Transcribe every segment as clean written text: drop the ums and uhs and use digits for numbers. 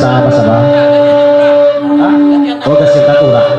bahasa bah. Oh kesintat urang.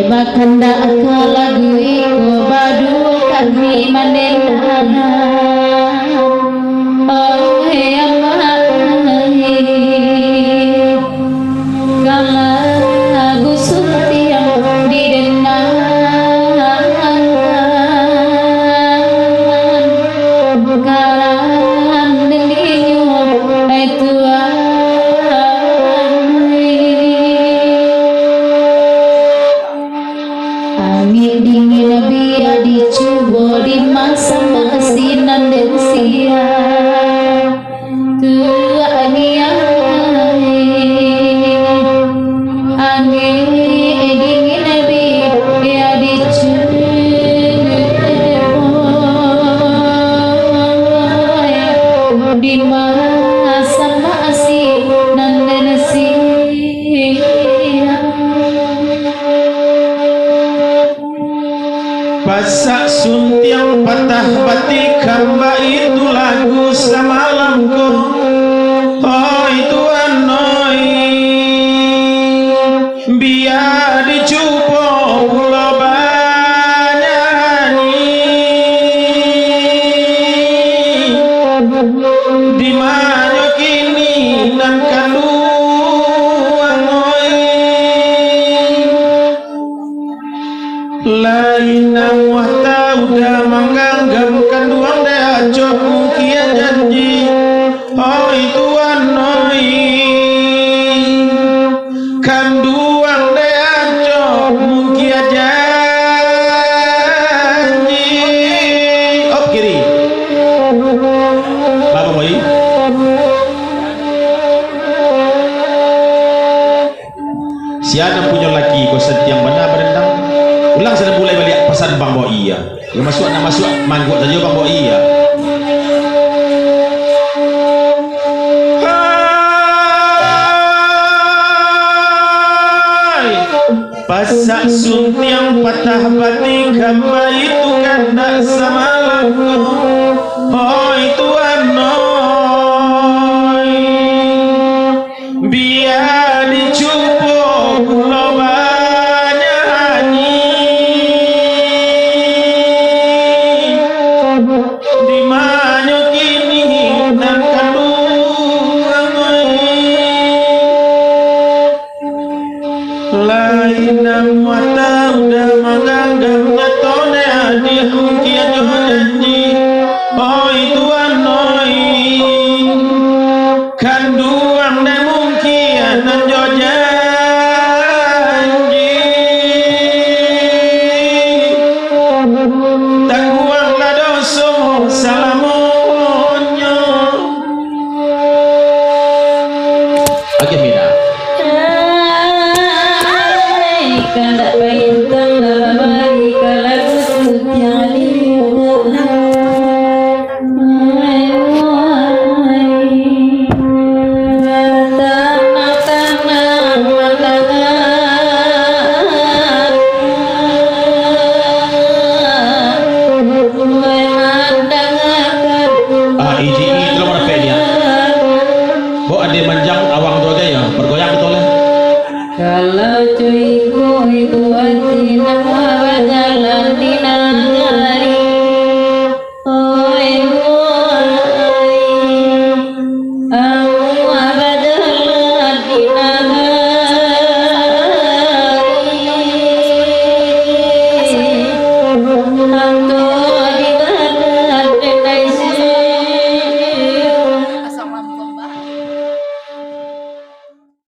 Bakanda akalagui ko badu kami manenhan oh heyamahi kala gusut yang didenan karan delinyo ay tuan angin dingin biar dicoba di masa masinan dan sia tua angin dingin biar dicoba di masa masinan dan sia. Pasak suntiang patah batik hamba itu lagu semalamku. Oh itu anoi biar dicupo pulau banyani di mana kini nan kaluang lain wahta udah menganggap kanduang dea cok mungkin janji oh itu anoi kanduang dea cok mungkin janji op kiri Bapak Boy siapa punya laki kau setiang mana berendang ulang sudah mulai balik pesan Bang Bo iya. Masuk manggut saja Bang Bo iya. Hai pasak suntiang patah batik hamba itu kanda semalamku. Oh itu anoi biar dicupo pulau di mana kini nan kandungan lain mata udah menganggap nyatone adi mungkin janji oh itu anoi kanduang dan mungkin nan janji tangguang la doso salamonyo oke Mina kada paintan lalabari kalagu sujali bergoyang betul ya kalau cuy itu hati nama